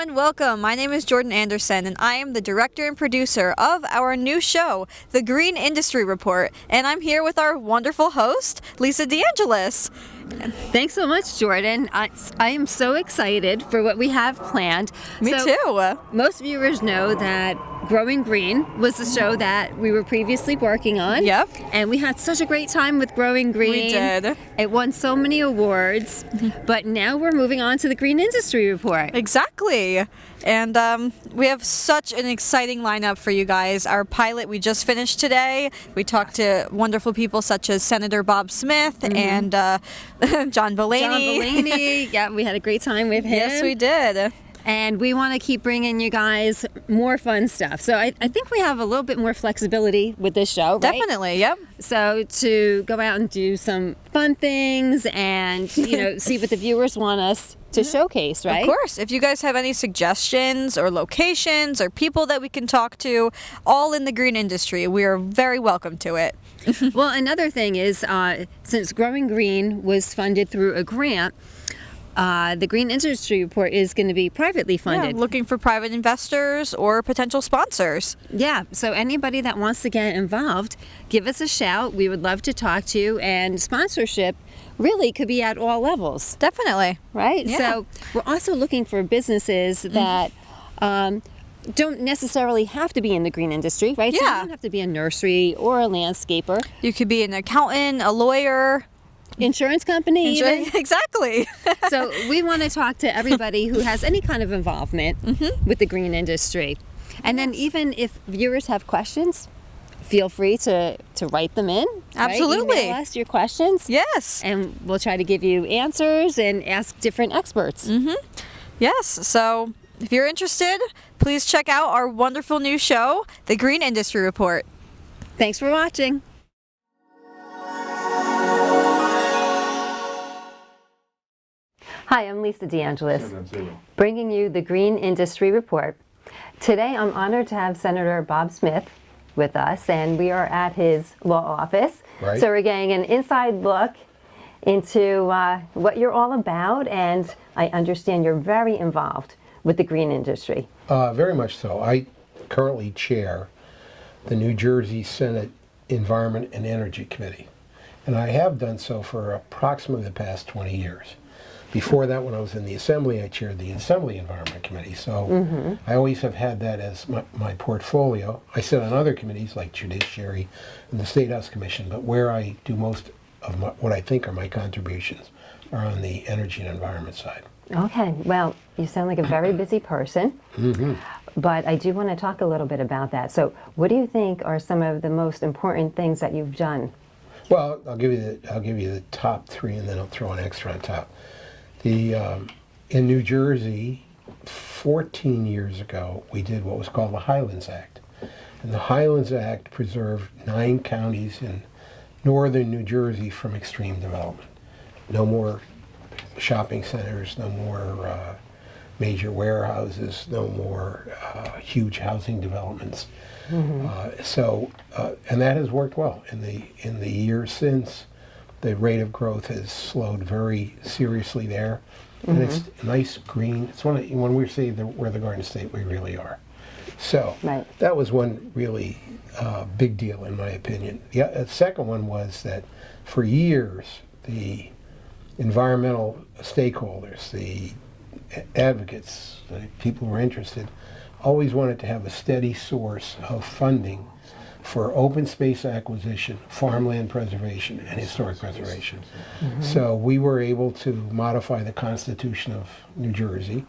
and welcome. My name is Jordan Anderson, and I am the director and producer of our new show, The Green Industry Report. And I'm here with our wonderful host, Lisa DeAngelis. Thanks so much, Jordan. I am so excited for what we have planned. Me too. Most viewers know that Growing Green was the show that we were previously working on. Yep. And we had such a great time with Growing Green. We did. It won so many awards. But now we're moving on to the Green Industry Report. Exactly. And we have such an exciting lineup for you guys. Our pilot we just finished today. We talked to wonderful people such as Senator Bob Smith and John Belaney. Yeah, we had a great time with him. Yes, we did. And we want to keep bringing you guys more fun stuff. So I think we have a little bit more flexibility with this show, right? Definitely, yep. So to go out and do some fun things and, see what the viewers want us to showcase, right? Of course. If you guys have any suggestions or locations or people that we can talk to, all in the green industry, we are very welcome to it. Well, another thing is, since Growing Green was funded through a grant, the Green Industry Report is going to be privately funded. Yeah, looking for private investors or potential sponsors. Yeah, so anybody that wants to get involved, give us a shout. We would love to talk to you. And sponsorship really could be at all levels. Definitely. Right? Yeah. So we're also looking for businesses that don't necessarily have to be in the green industry, right? So you don't have to be a nursery or a landscaper. You could be an accountant, a lawyer. Insurance company. Exactly. So we want to talk to everybody who has any kind of involvement with the green industry. And then even if viewers have questions, feel free to write them in. Absolutely. Right? Email us your questions. Yes. And we'll try to give you answers and ask different experts. Yes. So if you're interested, please check out our wonderful new show, The Green Industry Report. Thanks for watching. Hi, I'm Lisa DeAngelis, bringing you the Green Industry Report. Today, I'm honored to have Senator Bob Smith with us, and we are at his law office. Right. So we're getting an inside look into what you're all about, and I understand you're very involved with the green industry. Very much so. I currently chair the New Jersey Senate Environment and Energy Committee, and I have done so for approximately the past 20 years. Before that, when I was in the Assembly, I chaired the Assembly Environment Committee, so I always have had that as my portfolio. I sit on other committees like Judiciary and the State House Commission, but where I do most of what I think are my contributions are on the energy and environment side. Okay, well, you sound like a very busy person, but I do want to talk a little bit about that. So what do you think are some of the most important things that you've done? Well, I'll give you the top three, and then I'll throw an extra on top. In New Jersey, 14 years ago, we did what was called the Highlands Act. And the Highlands Act preserved 9 counties in northern New Jersey from extreme development. No more shopping centers, no more major warehouses, no more huge housing developments. And that has worked well. In the years since, the rate of growth has slowed very seriously there, and it's nice green. It's when we say we're the Garden State, we really are. So that was one really big deal, in my opinion. The second one was that for years the environmental stakeholders, the advocates, the people who were interested, always wanted to have a steady source of funding for open space acquisition, farmland preservation, and historic preservation. So we were able to modify the Constitution of New Jersey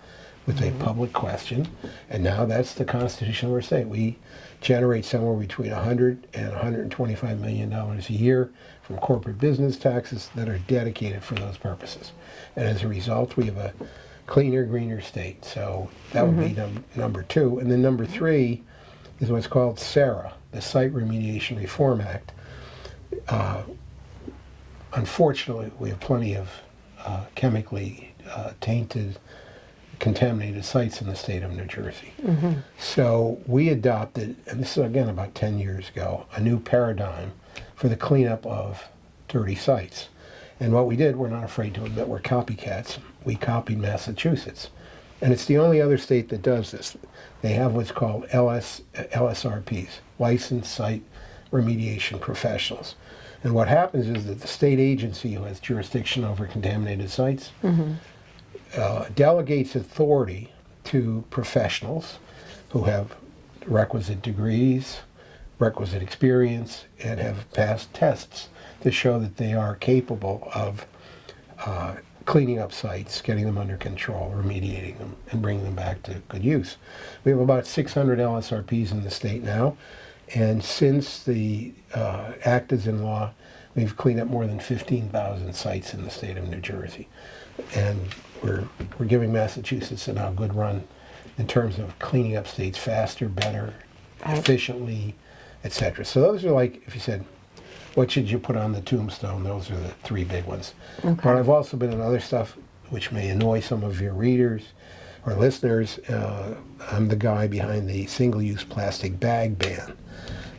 with a public question, and now that's the Constitution of our state. We generate somewhere between $100 and $125 million a year from corporate business taxes that are dedicated for those purposes. And as a result, we have a cleaner, greener state. So that would be number 2. And then number 3 is what's called SARA, the Site Remediation Reform Act. Unfortunately, we have plenty of chemically tainted, contaminated sites in the state of New Jersey. So we adopted, and this is again about 10 years ago, a new paradigm for the cleanup of dirty sites. And what we did, we're not afraid to admit we're copycats. We copied Massachusetts. And it's the only other state that does this. They have what's called LSRPs, Licensed Site Remediation Professionals. And what happens is that the state agency who has jurisdiction over contaminated sites delegates authority to professionals who have requisite degrees, requisite experience, and have passed tests to show that they are capable of cleaning up sites, getting them under control, remediating them, and bringing them back to good use. We have about 600 LSRPs in the state now, and since the act is in law, we've cleaned up more than 15,000 sites in the state of New Jersey. And we're giving Massachusetts a now good run in terms of cleaning up states faster, better, efficiently, etc. So those are like, if you said, what should you put on the tombstone? Those are the three big ones. Okay. But I've also been in other stuff which may annoy some of your readers or listeners. I'm the guy behind the single-use plastic bag ban.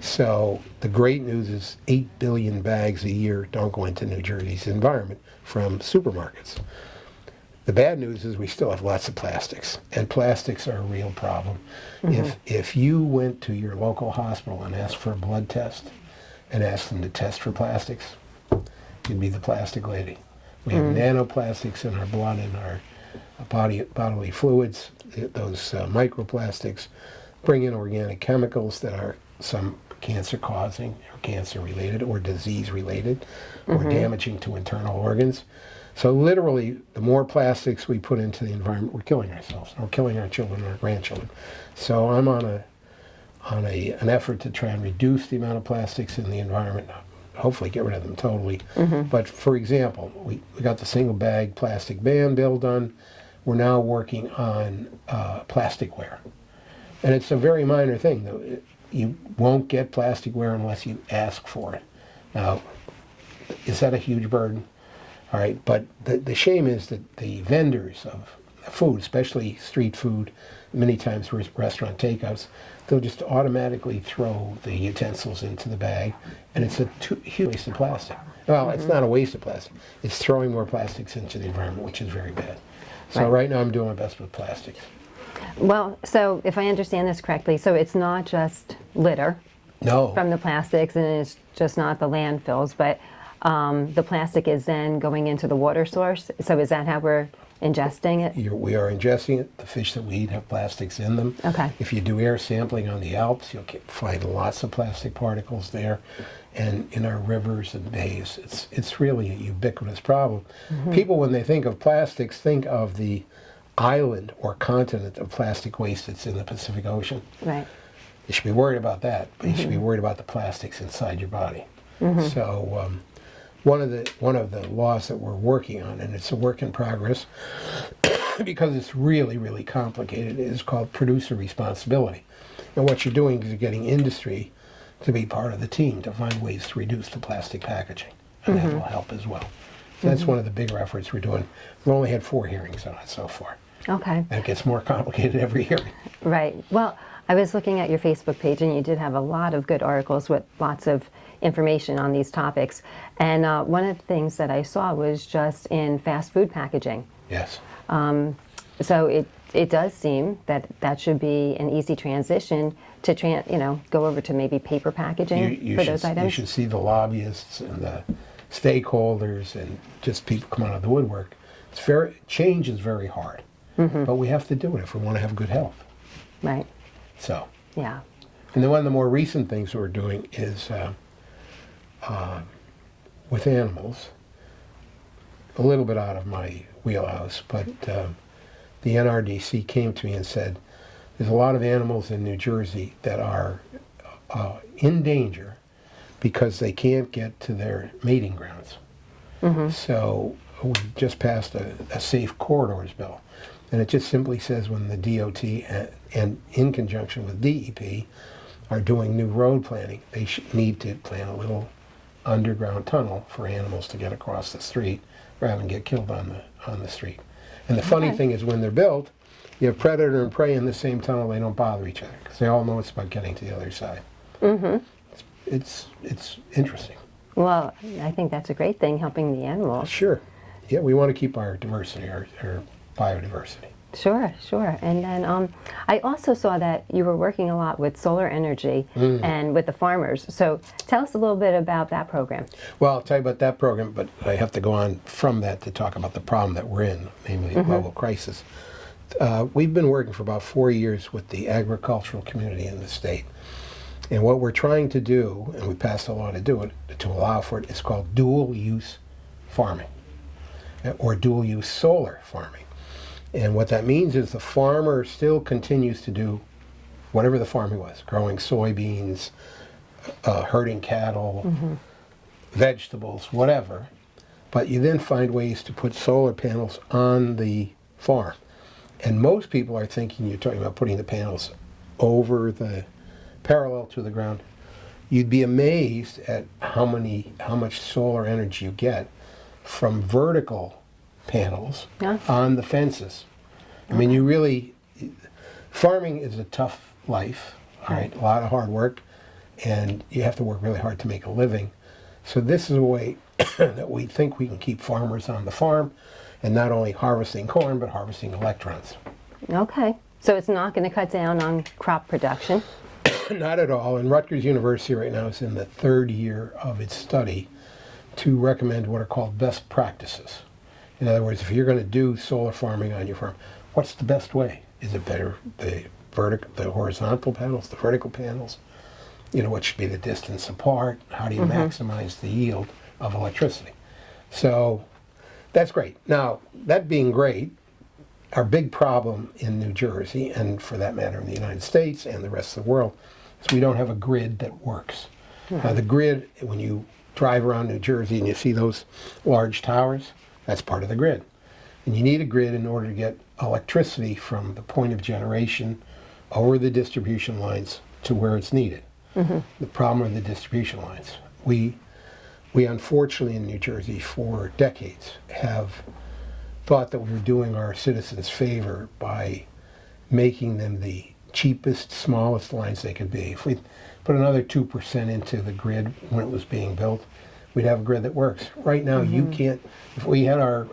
So the great news is 8 billion bags a year don't go into New Jersey's environment from supermarkets. The bad news is we still have lots of plastics, and plastics are a real problem. If you went to your local hospital and asked for a blood test and asked them to test for plastics, you'd be the plastic lady. We have nanoplastics in our blood and our bodily fluids. Those microplastics bring in organic chemicals that are some cancer-causing or cancer-related or disease-related or damaging to internal organs. So literally, the more plastics we put into the environment, we're killing ourselves. We're killing our children and our grandchildren. So I'm on an effort to try and reduce the amount of plastics in the environment, hopefully get rid of them totally. But for example, we got the single bag plastic ban bill done. We're now working on plasticware. And it's a very minor thing, though. You won't get plasticware unless you ask for it. Now, is that a huge burden? All right, but the shame is that the vendors of food, especially street food, many times restaurant takeouts, they'll just automatically throw the utensils into the bag, and it's a huge waste of plastic. Well, it's not a waste of plastic. It's throwing more plastics into the environment, which is very bad. So right now I'm doing my best with plastics. Well, so if I understand this correctly, so it's not just litter from the plastics, and it's just not the landfills, but the plastic is then going into the water source. So is that how we're ingesting it? We are ingesting it. The fish that we eat have plastics in them. Okay. If you do air sampling on the Alps, you'll find lots of plastic particles there. And in our rivers and bays, it's really a ubiquitous problem. People, when they think of plastics, think of the island or continent of plastic waste that's in the Pacific Ocean. Right. You should be worried about that, but you should be worried about the plastics inside your body. So one of the laws that we're working on, and it's a work in progress because it's really, really complicated, is called producer responsibility. And what you're doing is you're getting industry to be part of the team to find ways to reduce the plastic packaging, and that will help as well. So that's one of the bigger efforts we're doing. We've only had 4 hearings on it so far. Okay. And it gets more complicated every hearing. Right. Well, I was looking at your Facebook page, and you did have a lot of good articles with lots of information on these topics. And one of the things that I saw was just in fast food packaging. Yes. So it does seem that that should be an easy transition to go over to maybe paper packaging for those items. You should see the lobbyists and the stakeholders and just people come out of the woodwork. Change is very hard, but we have to do it if we want to have good health. Right. So. Yeah. And then one of the more recent things we're doing is with animals, a little bit out of my wheelhouse, but the NRDC came to me and said, there's a lot of animals in New Jersey that are in danger because they can't get to their mating grounds. So we just passed a safe corridors bill, and it just simply says when the DOT and in conjunction with DEP are doing new road planning, they need to plan a little underground tunnel for animals to get across the street rather than get killed on the street. And the funny thing is when they're built, you have predator and prey in the same tunnel. They don't bother each other because they all know it's about getting to the other side. It's interesting. Well, I think that's a great thing, helping the animals. Sure. Yeah, we want to keep our diversity, our biodiversity. Sure, sure. And then I also saw that you were working a lot with solar energy and with the farmers. So tell us a little bit about that program. Well, I'll tell you about that program, but I have to go on from that to talk about the problem that we're in, namely the global crisis. We've been working for about 4 years with the agricultural community in the state. And what we're trying to do, and we passed a law to do it, to allow for it, is called dual-use farming, or dual-use solar farming. And what that means is the farmer still continues to do whatever the farming was, growing soybeans, herding cattle, vegetables, whatever. But you then find ways to put solar panels on the farm. And most people are thinking you're talking about putting the panels over the parallel to the ground. You'd be amazed at how much solar energy you get from vertical panels on the fences. I mean, you really, farming is a tough life, all right, a lot of hard work, and you have to work really hard to make a living. So this is a way that we think we can keep farmers on the farm and not only harvesting corn, but harvesting electrons. Okay. So it's not going to cut down on crop production? Not at all. And Rutgers University right now is in the 3rd year of its study to recommend what are called best practices. In other words, if you're going to do solar farming on your farm, what's the best way? Is it better the horizontal panels, the vertical panels? You know, what should be the distance apart? How do you maximize the yield of electricity? So that's great. Now, that being great, our big problem in New Jersey, and for that matter in the United States and the rest of the world, is we don't have a grid that works. Now, the grid, when you drive around New Jersey and you see those large towers, that's part of the grid. And you need a grid in order to get electricity from the point of generation over the distribution lines to where it's needed. The problem are the distribution lines. We unfortunately in New Jersey for decades have thought that we were doing our citizens favor by making them the cheapest, smallest lines they could be. If we put another 2% into the grid when it was being built, we'd have a grid that works. Right now, you can't, if we had our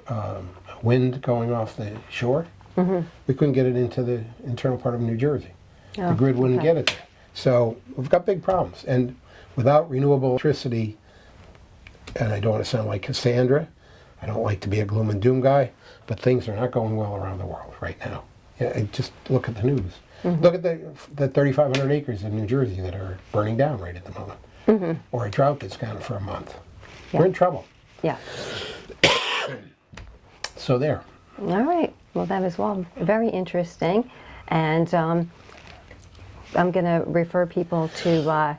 wind going off the shore, we couldn't get it into the internal part of New Jersey. The grid wouldn't get it there. So we've got big problems. And without renewable electricity, and I don't want to sound like Cassandra, I don't like to be a gloom and doom guy, but things are not going well around the world right now. Yeah, just look at the news. Look at the 3,500 acres in New Jersey that are burning down right at the moment. Or a drought that's gone for a month. We're in trouble. Yeah. So there. All right. Well, that was very interesting. And I'm going to refer people to the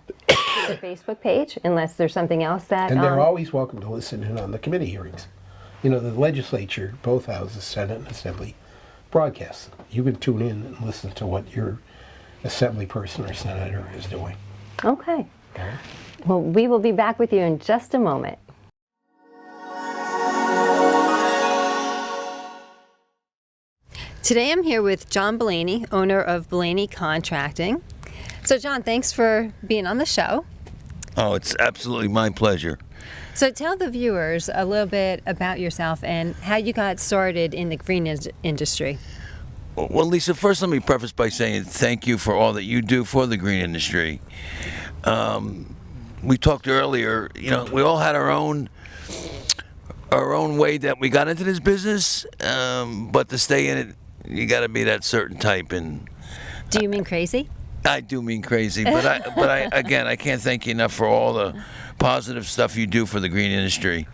Facebook page, unless there's something else that... And they're always welcome to listen in on the committee hearings. You know, the legislature, both houses, Senate and Assembly, broadcasts. You can tune in and listen to what your Assembly person or senator is doing. Okay. Well, we will be back with you in just a moment. Today I'm here with John Blaney, owner of Blaney Contracting. So John, thanks for being on the show. Oh, it's absolutely my pleasure. So tell the viewers a little bit about yourself and how you got started in the green industry. Well, Lisa, first let me preface by saying thank you for all that you do for the green industry. We talked earlier, you know, we all had our own way that we got into this business, but to stay in it, you got to be that certain type. And do you mean crazy? I do mean crazy, but I can't thank you enough for all the positive stuff you do for the green industry.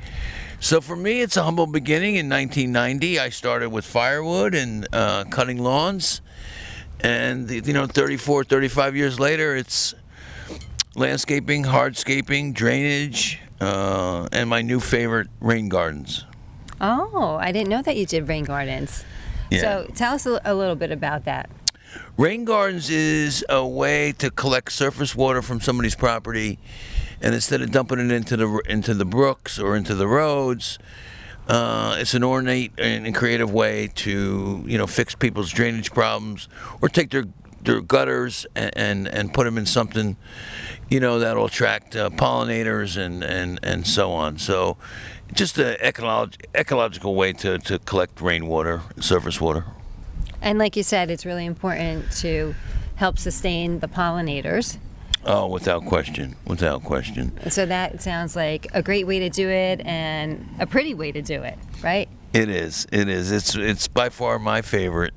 So for me, it's a humble beginning. In 1990, I started with firewood and cutting lawns, and 35 years later, it's landscaping, hardscaping, drainage, and my new favorite, rain gardens. Oh, I didn't know that you did rain gardens. Yeah. So tell us a little bit about that. Rain gardens is a way to collect surface water from somebody's property, and instead of dumping it into the brooks or into the roads, it's an ornate and creative way to fix people's drainage problems, or take their gutters and put them in something that'll attract pollinators and so on. So just an ecological way to collect rainwater, surface water. And like you said, it's really important to help sustain the pollinators. Oh, without question, without question. So that sounds like a great way to do it and a pretty way to do it, right? It is. It is. It's by far my favorite.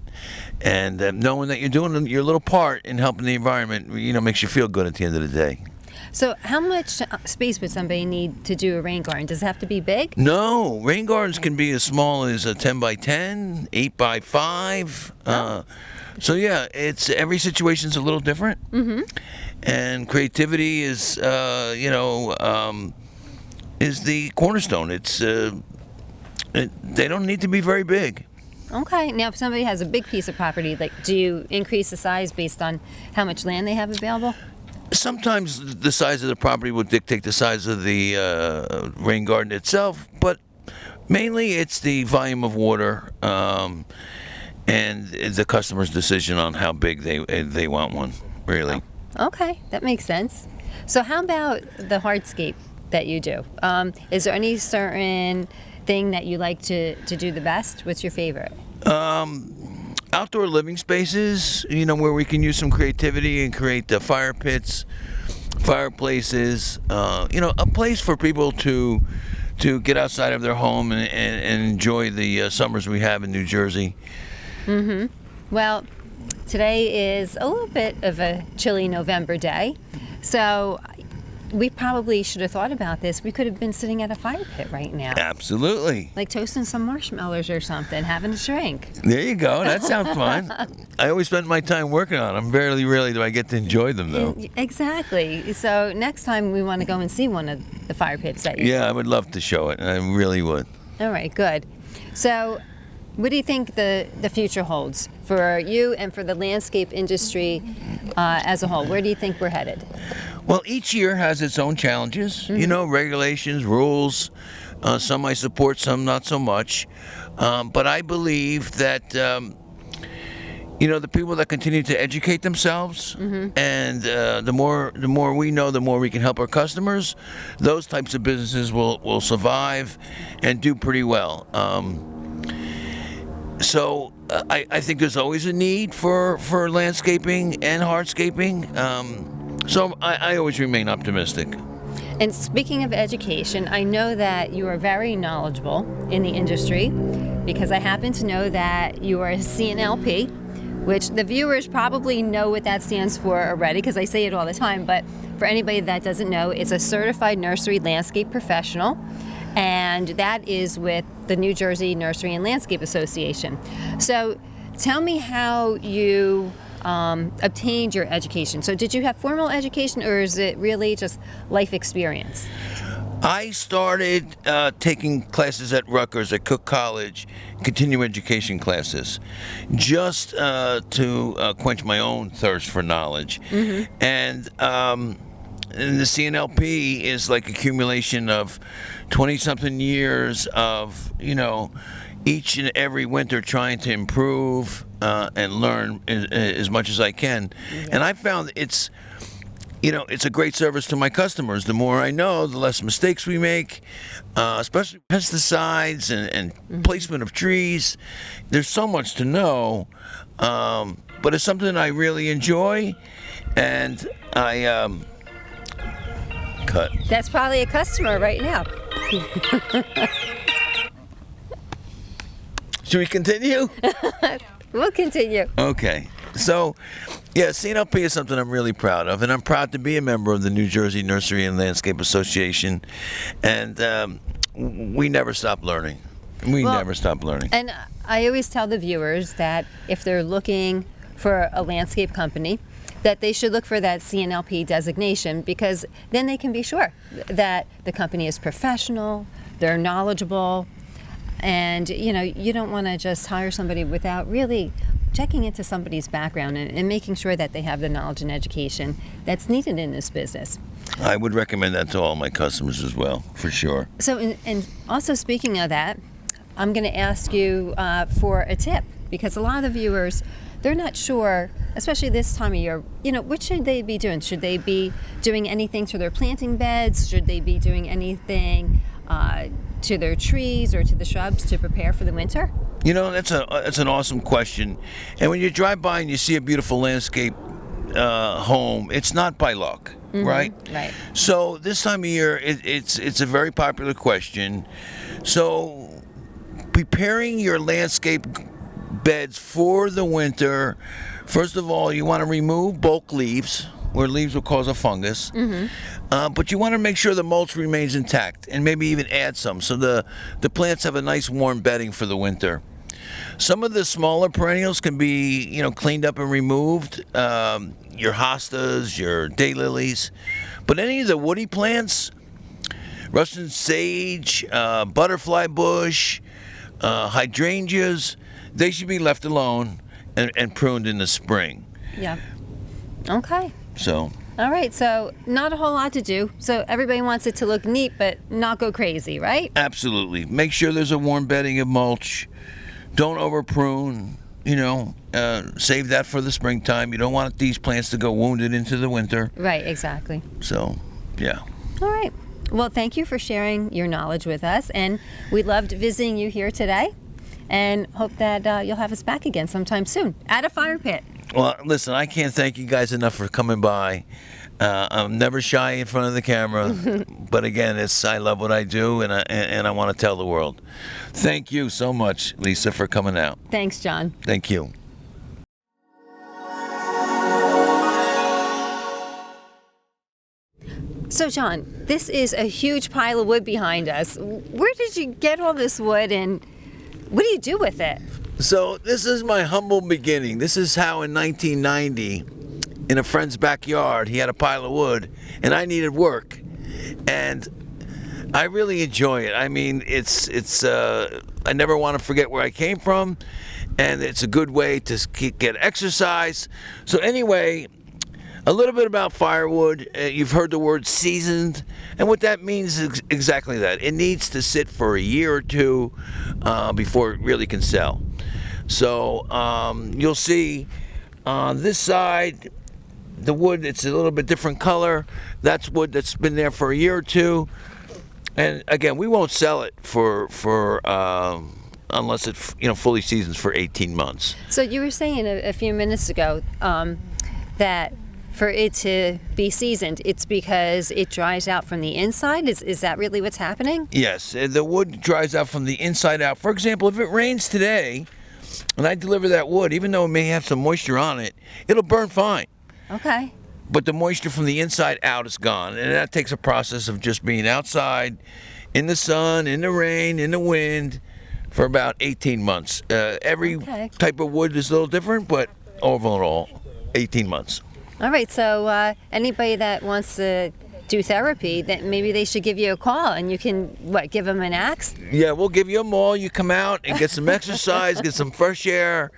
And knowing that you're doing your little part in helping the environment, makes you feel good at the end of the day. So how much space would somebody need to do a rain garden? Does it have to be big? No, rain gardens can be as small as a 10 by 10, 8 by 5. So yeah, it's every situation's a little different. Mm-hmm. And creativity is, is the cornerstone. It's they don't need to be very big. Okay. Now, if somebody has a big piece of property, do you increase the size based on how much land they have available? Sometimes the size of the property will dictate the size of the rain garden itself, but mainly it's the volume of water and the customer's decision on how big they want one, really. Okay, that makes sense. So how about the hardscape that you do? Is there any certain thing that you like to do the best? What's your favorite? Outdoor living spaces, where we can use some creativity and create the fire pits, fireplaces, a place for people to get outside of their home and enjoy the summers we have in New Jersey. Mm-hmm. Well, today is a little bit of a chilly November day, so we probably should have thought about this. We could have been sitting at a fire pit right now. Absolutely. Like toasting some marshmallows or something, having a drink. There you go. That sounds fun. I always spend my time working on them. Very rarely do I get to enjoy them, though. Exactly. So next time we want to go and see one of the fire pits that you Yeah, I would love to show it. I really would. All right, good. So what do you think the future holds for you and for the landscape industry as a whole? Where do you think we're headed? Well, each year has its own challenges, regulations, rules. Some I support, some not so much. But I believe that, the people that continue to educate themselves, and the more we know, the more we can help our customers, those types of businesses will survive and do pretty well. So I think there's always a need for landscaping and hardscaping. So I always remain optimistic. And speaking of education, I know that you are very knowledgeable in the industry because I happen to know that you are a CNLP, which the viewers probably know what that stands for already because I say it all the time. But for anybody that doesn't know, it's a certified nursery landscape professional. And that is with the New Jersey Nursery and Landscape Association. So tell me how you obtained your education. So did you have formal education or is it really just life experience? I started taking classes at Rutgers at Cook College, continuing education classes, just to quench my own thirst for knowledge. Mm-hmm. And the CNLP is like accumulation of 20-something years of, each and every winter trying to improve and learn as much as I can. Yeah. And I found it's a great service to my customers. The more I know, the less mistakes we make, especially pesticides and placement of trees. There's so much to know, but it's something I really enjoy, and I cut. That's probably a customer right now. Should we continue? We'll continue. Okay. So, yeah, CNLP is something I'm really proud of, and I'm proud to be a member of the New Jersey Nursery and Landscape Association, and we never stop learning. We never stop learning. And I always tell the viewers that if they're looking for a landscape company, that they should look for that CNLP designation because then they can be sure that the company is professional, they're knowledgeable, and you don't want to just hire somebody without really checking into somebody's background and making sure that they have the knowledge and education that's needed in this business. I would recommend that to all my customers as well, for sure. So, and also speaking of that, I'm going to ask you for a tip because a lot of the viewers, they're not sure, especially this time of year, what should they be doing? Should they be doing anything to their planting beds? Should they be doing anything to their trees or to the shrubs to prepare for the winter? You know, that's an awesome question. And when you drive by and you see a beautiful landscape home, it's not by luck, right? Right. So this time of year, it's a very popular question. So preparing your landscape beds for the winter, first of all, you want to remove bulk leaves, where leaves will cause a fungus. But you want to make sure the mulch remains intact, and maybe even add some, so the plants have a nice warm bedding for the winter. Some of the smaller perennials can be, cleaned up and removed. Your hostas, your daylilies, but any of the woody plants, Russian sage, butterfly bush, hydrangeas, they should be left alone and pruned in the spring. Yeah. Okay. So. All right, so not a whole lot to do. So everybody wants it to look neat, but not go crazy, right? Absolutely. Make sure there's a warm bedding of mulch. Don't over prune. Save that for the springtime. You don't want these plants to go wounded into the winter. Right, exactly. So, yeah. All right. Well, thank you for sharing your knowledge with us, and we loved visiting you here today, and hope that you'll have us back again sometime soon at a fire pit. Well, listen, I can't thank you guys enough for coming by. I'm never shy in front of the camera, but again, I love what I do, and I want to tell the world. Thank you so much, Lisa, for coming out. Thanks, John. Thank you. So, John, this is a huge pile of wood behind us. Where did you get all this wood, and what do you do with it? So this is my humble beginning. This is how in 1990, in a friend's backyard, he had a pile of wood, and I needed work. And I really enjoy it. I mean, I never want to forget where I came from, and it's a good way to get exercise. So anyway, a little bit about firewood. You've heard the word seasoned, and what that means is exactly that. It needs to sit for a year or two before it really can sell. So you'll see on this side, the wood, it's a little bit different color. That's wood that's been there for a year or two. And again, we won't sell it for unless it fully seasons for 18 months. So you were saying a few minutes ago that for it to be seasoned, it's because it dries out from the inside? Is that really what's happening? Yes, the wood dries out from the inside out. For example, if it rains today, and I deliver that wood, even though it may have some moisture on it, it'll burn fine. Okay. But the moisture from the inside out is gone, and that takes a process of just being outside, in the sun, in the rain, in the wind, for about 18 months. Every type of wood is a little different, but overall, 18 months. All right, so anybody that wants to do therapy, that maybe they should give you a call, and you can, give them an axe? Yeah, we'll give you a maul. You come out and get some exercise, get some fresh air,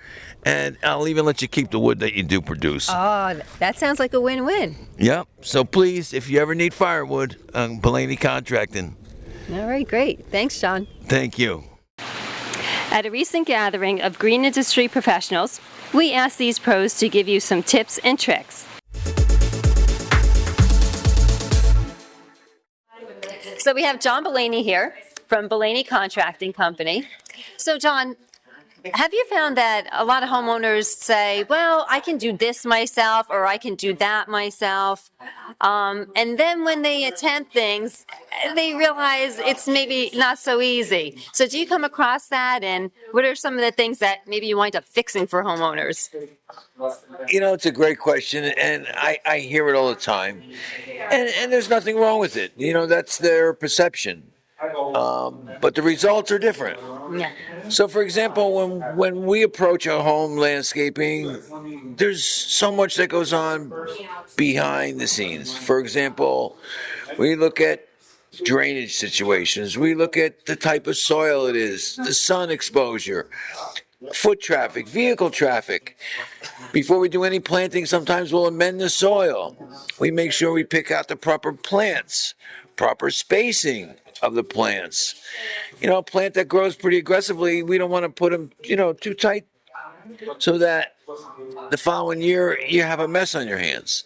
and I'll even let you keep the wood that you do produce. Oh, that sounds like a win-win. Yep. So please, if you ever need firewood, Blaney Contracting. All right, great. Thanks, John. Thank you. At a recent gathering of green industry professionals, we asked these pros to give you some tips and tricks. So we have John Blaney here from Blaney Contracting Company. So John, have you found that a lot of homeowners say, well, I can do this myself, or I can do that myself, and then when they attempt things, they realize it's maybe not so easy. So do you come across that, and what are some of the things that maybe you wind up fixing for homeowners? It's a great question, and I hear it all the time. And there's nothing wrong with it. That's their perception. But the results are different. Yeah. So, for example, when we approach a home landscaping, there's so much that goes on behind the scenes. For example, we look at drainage situations. We look at the type of soil it is, the sun exposure, foot traffic, vehicle traffic. Before we do any planting, sometimes we'll amend the soil. We make sure we pick out the proper plants, proper spacing of the plants. A plant that grows pretty aggressively, we don't want to put them, too tight so that the following year you have a mess on your hands.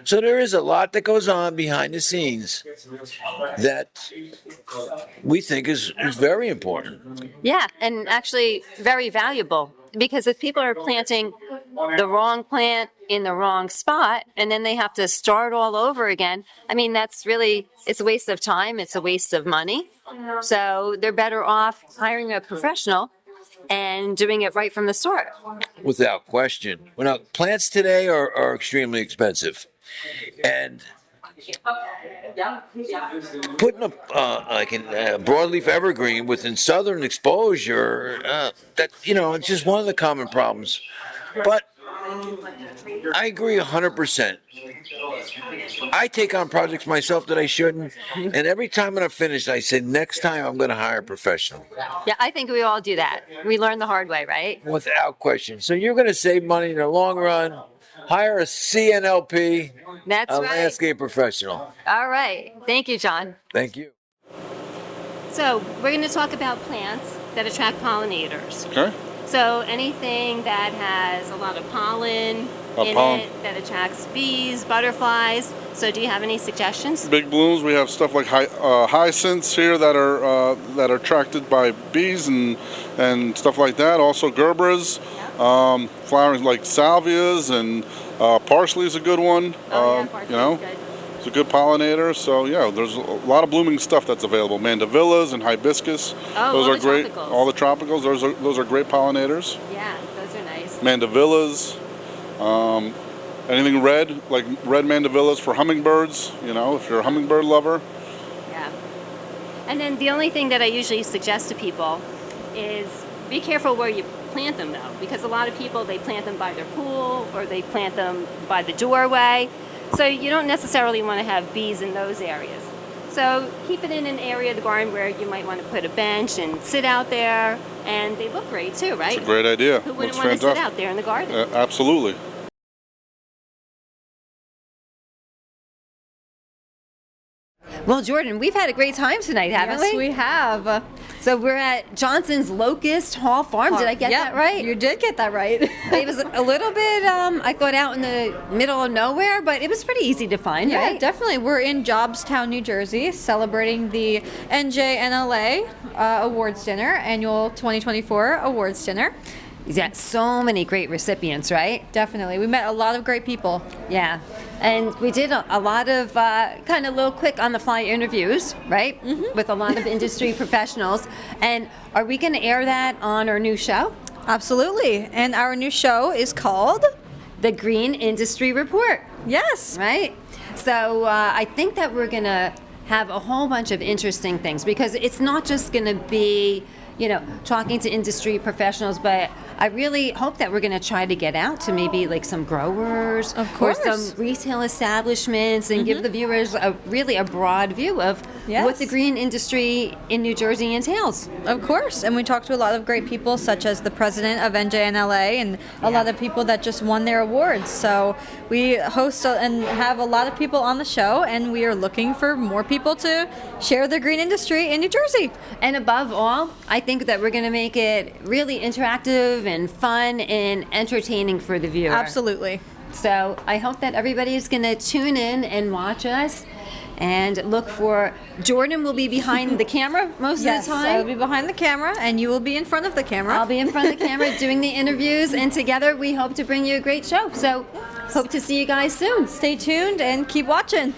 So there is a lot that goes on behind the scenes that we think is very important. Yeah, and actually very valuable, because if people are planting the wrong plant in the wrong spot and then they have to start all over again, I mean, it's a waste of time, it's a waste of money. So they're better off hiring a professional and doing it right from the start. Without question. Well, now, plants today are extremely expensive. And putting a like a broadleaf evergreen within southern exposure, it's just one of the common problems. But I agree 100%. I take on projects myself that I shouldn't, and every time when I'm finished, I say, next time I'm going to hire a professional. Yeah, I think we all do that. We learn the hard way, right? Without question. So you're going to save money in the long run. Hire a CNLP, That's right. landscape professional. All right. Thank you, John. Thank you. So we're going to talk about plants that attract pollinators. Okay. So anything that has a lot of pollen in it, that attracts bees, butterflies. So do you have any suggestions? Big blooms. We have stuff like hyacinths here that are attracted by bees and stuff like that. Also Gerbers, flowers like salvias, and parsley is a good one. Parsley is good. It's a good pollinator. So yeah, there's a lot of blooming stuff that's available. Mandavillas and hibiscus. Those are great. Tropicals. All the tropicals. Those are great pollinators. Yeah, those are nice. Mandavillas. Anything red, like red mandavillas for hummingbirds, if you're a hummingbird lover. Yeah. And then the only thing that I usually suggest to people is be careful where you plant them, though, because a lot of people, they plant them by their pool or they plant them by the doorway. So you don't necessarily want to have bees in those areas. So keep it in an area of the garden where you might want to put a bench and sit out there, and they look great too, right? It's a great idea. Who wouldn't want to sit out there in the garden? Absolutely. Well, Jordan, we've had a great time tonight, haven't we? Yes, we have. So we're at Johnson's Locust Hall Farm. Did I get that right? You did get that right. It was a little bit, I thought, out in the middle of nowhere, but it was pretty easy to find, Yeah, right? definitely. We're in Jobstown, New Jersey, celebrating the NJNLA Awards Dinner, annual 2024 Awards Dinner. Yeah, so many great recipients, right? Definitely. We met a lot of great people. Yeah. And we did a lot of kind of little quick on-the-fly interviews, right? Mm-hmm. With a lot of industry professionals. And are we going to air that on our new show? Absolutely. And our new show is called The Green Industry Report. Yes. Right? So I think that we're going to have a whole bunch of interesting things, because it's not just going to be, talking to industry professionals, but I really hope that we're going to try to get out to maybe like some growers, of course, or some retail establishments, and give the viewers a broad view of what the green industry in New Jersey entails. Of course. And we talked to a lot of great people, such as the president of NJNLA and a lot of people that just won their awards. So we host and have a lot of people on the show, and we are looking for more people to share the green industry in New Jersey. And above all, I think that we're going to make it really interactive and fun and entertaining for the viewer. Absolutely. So I hope that everybody is going to tune in and watch us, and look for Jordan will be behind the camera most of the time. I will be behind the camera, and you will be in front of the camera. I'll be in front of the camera doing the interviews, and together we hope to bring you a great show. So hope to see you guys soon. Stay tuned and keep watching.